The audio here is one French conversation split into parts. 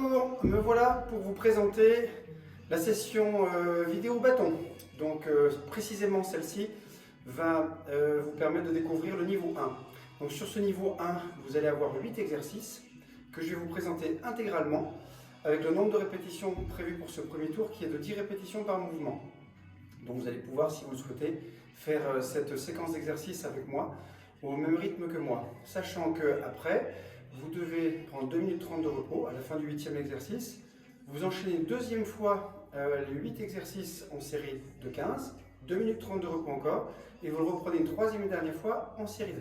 Bonjour, me voilà pour vous présenter la session vidéo bâton. Donc précisément celle-ci va vous permettre de découvrir le niveau 1. Donc sur ce niveau 1, vous allez avoir 8 exercices que je vais vous présenter intégralement avec le nombre de répétitions prévues pour ce premier tour qui est de 10 répétitions par mouvement. Donc vous allez pouvoir, si vous le souhaitez, faire cette séquence d'exercices avec moi au même rythme que moi. Sachant que après, vous devez prendre 2 minutes 30 de repos à la fin du 8e exercice. Vous enchaînez une deuxième fois les 8 exercices en série de 15, 2 minutes 30 de repos encore, et vous le reprenez une troisième et dernière fois en série de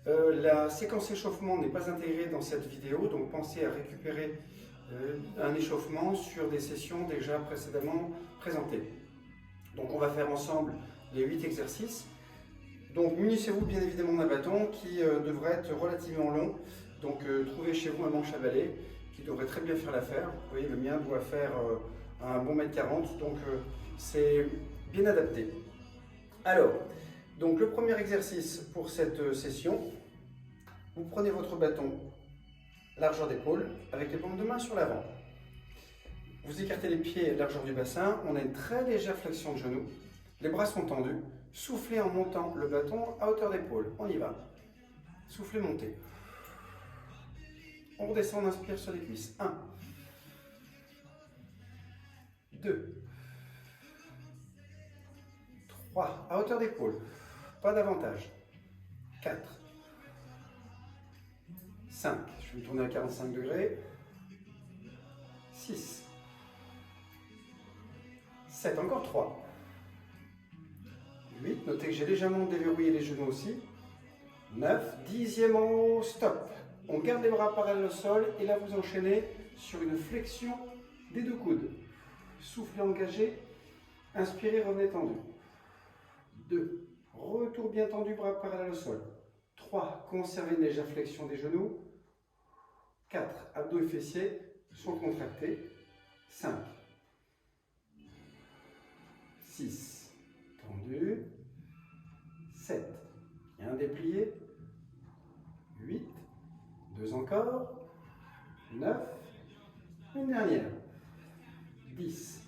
20. La séquence échauffement n'est pas intégrée dans cette vidéo, donc pensez à récupérer un échauffement sur des sessions déjà précédemment présentées. Donc on va faire ensemble les 8 exercices. Donc munissez-vous bien évidemment d'un bâton qui devrait être relativement long. Donc trouvez chez vous un manche à balai qui devrait très bien faire l'affaire. Vous voyez, le mien doit faire un bon mètre 40, donc c'est bien adapté. Alors, donc le premier exercice pour cette session, vous prenez votre bâton largeur d'épaule avec les paumes de main sur l'avant. Vous écartez les pieds largeur du bassin, on a une très légère flexion de genou, les bras sont tendus, soufflez en montant le bâton à hauteur d'épaule, on y va. Soufflez, montez. On redescend, on inspire sur les cuisses. 1, 2, 3, à hauteur d'épaule, pas davantage. 4, 5, je vais me tourner à 45 degrés. 6, 7, encore 3. 8, notez que j'ai légèrement déverrouillé les genoux aussi. 9, 10e en haut, stop. On garde les bras parallèles au sol et là vous enchaînez sur une flexion des deux coudes. Soufflez engagé, inspirez, revenez tendu. 2, retour bien tendu, bras parallèles au sol. 3, conservez une légère flexion des genoux. 4, abdos et fessiers sont contractés. 5, 6, tendu. 7, bien déplié. 8, 2 encore. 9, une dernière. 10,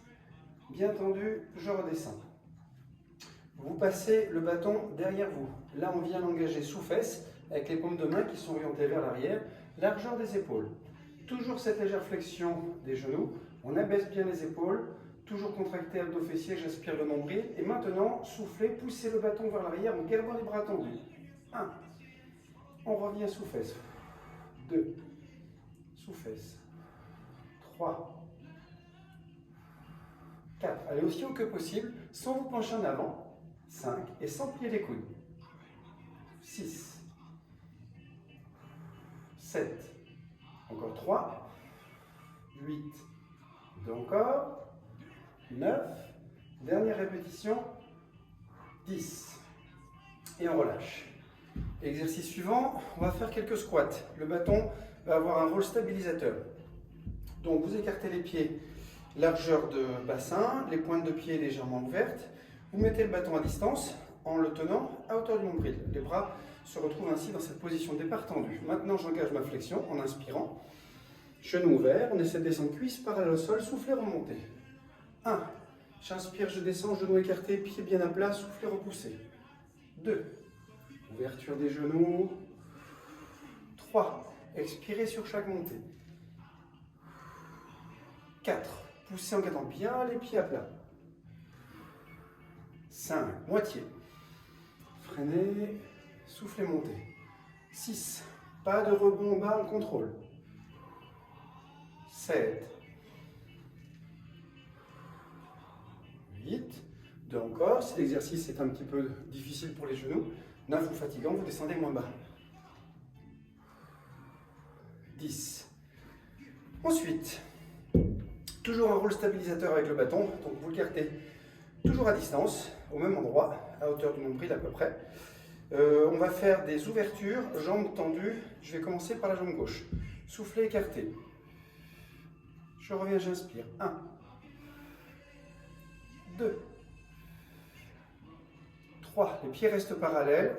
bien tendu, je redescends. Vous passez le bâton derrière vous. Là, on vient l'engager sous fesse avec les paumes de main qui sont orientées vers l'arrière, largeur des épaules. Toujours cette légère flexion des genoux. On abaisse bien les épaules, toujours contracté abdos fessiers, j'aspire le nombril. Et maintenant, soufflez, poussez le bâton vers l'arrière en gardant les bras tendus. 1, on revient sous fesse. 2, sous fesse. 3, 4, allez aussi haut que possible, sans vous pencher en avant. 5, et sans plier les coudes. 6, 7, encore 3, 8, 2 encore, 9, dernière répétition, 10, et on relâche. Exercice suivant, on va faire quelques squats. Le bâton va avoir un rôle stabilisateur. Donc vous écartez les pieds, largeur de bassin, les pointes de pied légèrement ouvertes. Vous mettez le bâton à distance en le tenant à hauteur du nombril. Les bras se retrouvent ainsi dans cette position de départ tendue. Maintenant, j'engage ma flexion en inspirant. Genou ouvert, on essaie de descendre cuisse parallèle au sol, soufflez, remontez. 1, j'inspire, je descends, genou écarté, pied bien à plat, soufflez, repoussez. 2, ouverture des genoux. 3, expirez sur chaque montée. 4, poussez en gardant bien les pieds à plat. 5, moitié. Freinez, soufflez, montez. 6, pas de rebond en bas, on contrôle. 7, 8, 2 encore. Si l'exercice est un petit peu difficile pour les genoux, 9 ou fatigant, vous descendez moins bas. 10. Ensuite, toujours un rôle stabilisateur avec le bâton, donc vous le gardez toujours à distance, au même endroit, à hauteur du nombril à peu près. On va faire des ouvertures, jambes tendues. Je vais commencer par la jambe gauche. Soufflez, écarté. Je reviens, j'inspire. 1, 2, 3, les pieds restent parallèles.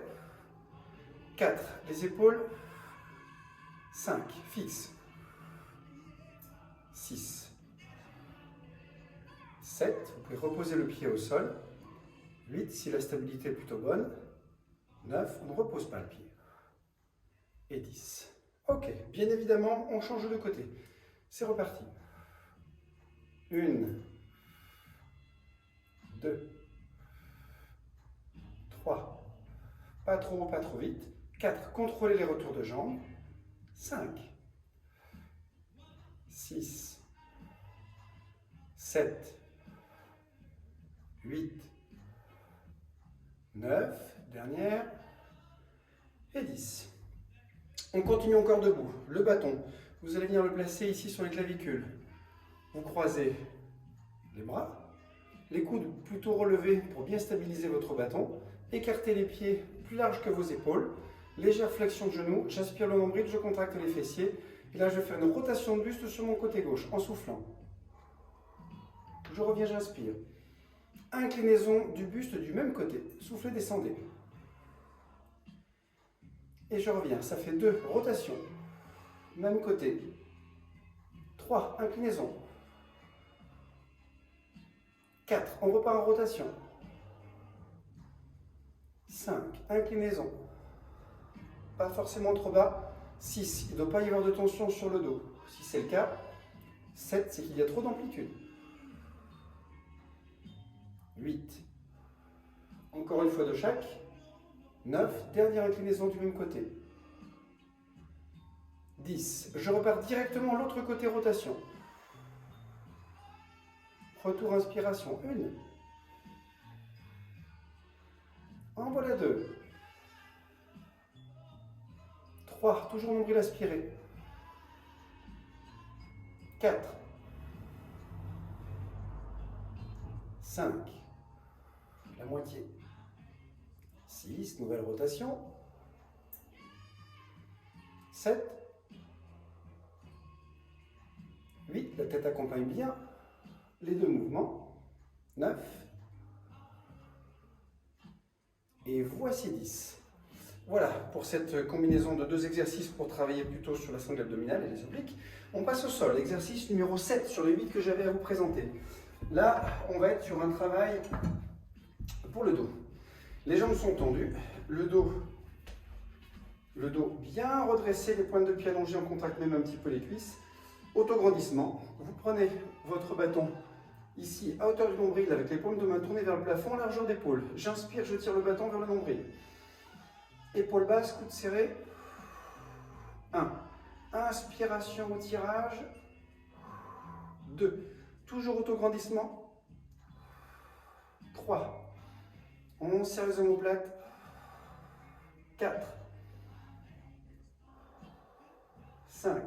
4, les épaules. 5, fixe. 6, 7, vous pouvez reposer le pied au sol. 8, si la stabilité est plutôt bonne. 9, on ne repose pas le pied. Et 10. Ok, bien évidemment, on change de côté. C'est reparti. 1, 2, 3, pas trop haut, pas trop vite. 4, contrôlez les retours de jambes. 5, 6, 7, 8, 9, dernière, et 10. On continue encore debout. Le bâton, vous allez venir le placer ici sur les clavicules. Vous croisez les bras, les coudes plutôt relevés pour bien stabiliser votre bâton. Écartez les pieds plus larges que vos épaules. Légère flexion de genoux. J'aspire le nombril, je contracte les fessiers. Et là, je vais faire une rotation de buste sur mon côté gauche en soufflant. Je reviens, j'inspire. Inclinaison du buste du même côté. Soufflez, descendez. Et je reviens. Ça fait 2 rotations. Même côté. 3, inclinaison. 4, on repart en rotation. 5, inclinaison. Pas forcément trop bas. 6, il ne doit pas y avoir de tension sur le dos. Si c'est le cas, 7, c'est qu'il y a trop d'amplitude. 8, encore une fois de chaque. 9, dernière inclinaison du même côté. 10, je repars directement à l'autre côté rotation. Retour inspiration, 1. En voilà 2. 3, toujours nombril aspiré. 4. 5. La moitié. 6, nouvelle rotation. 7. 8, la tête accompagne bien les 2 mouvements. 9. Et voici 10. Voilà pour cette combinaison de 2 exercices pour travailler plutôt sur la sangle abdominale et les obliques. On passe au sol, exercice numéro 7 sur les 8 que j'avais à vous présenter. Là, on va être sur un travail pour le dos. Les jambes sont tendues, le dos bien redressé, les pointes de pied allongées, on contracte même un petit peu les cuisses. Autograndissement, vous prenez votre bâton ici à hauteur du nombril avec les paumes de main tournées vers le plafond, largeur d'épaule. J'inspire, je tire le bâton vers le nombril. Épaule basse, coude serré. 1. Inspiration au tirage. 2. Toujours autograndissement. 3. On serre les omoplates. 4. 5.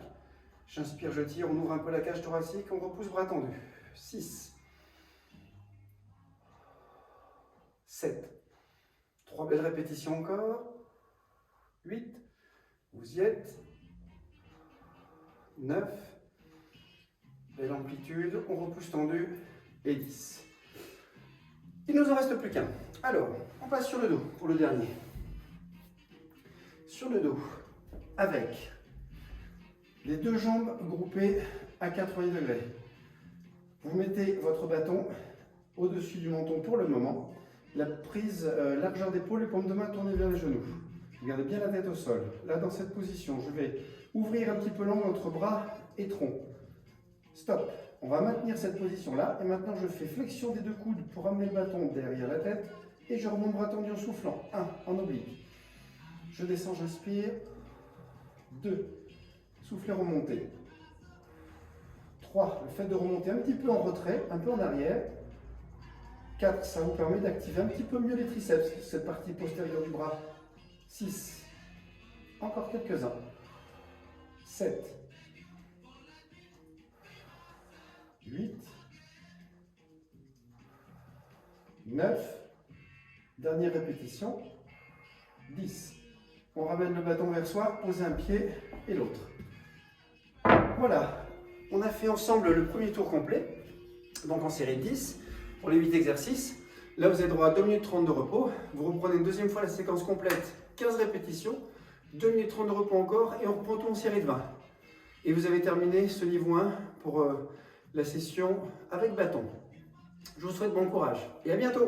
J'inspire, je tire, on ouvre un peu la cage thoracique, on repousse bras tendus. 6. 7. 3 belles répétitions encore. 8. Vous y êtes. 9. Belle amplitude, on repousse tendu. Et 10. Il ne nous en reste plus qu'un. Alors, on passe sur le dos pour le dernier. Sur le dos, avec les 2 jambes groupées à 90 degrés. Vous mettez votre bâton au-dessus du menton pour le moment. La prise largeur d'épaule, les paumes de main tournées vers les genoux. Gardez bien la tête au sol. Là, dans cette position, je vais ouvrir un petit peu l'angle entre bras et tronc. Stop. On va maintenir cette position-là. Et maintenant, je fais flexion des 2 coudes pour amener le bâton derrière la tête. Et je remonte bras tendu en soufflant. 1, en oblique. Je descends, j'inspire. 2. Soufflez, remontez. 3. Le fait de remonter un petit peu en retrait, un peu en arrière. 4. Ça vous permet d'activer un petit peu mieux les triceps, cette partie postérieure du bras. 6. Encore quelques-uns. 7. 8. 9. Dernière répétition. 10. On ramène le bâton vers soi, posez un pied et l'autre. Voilà, on a fait ensemble le premier tour complet, donc en série 10, pour les 8 exercices. Là, vous avez droit à 2 minutes 30 de repos. Vous reprenez une deuxième fois la séquence complète, 15 répétitions, 2 minutes 30 de repos encore, et on reprend tout en série de 20. Et vous avez terminé ce niveau 1 pour la session avec bâton. Je vous souhaite bon courage et à bientôt.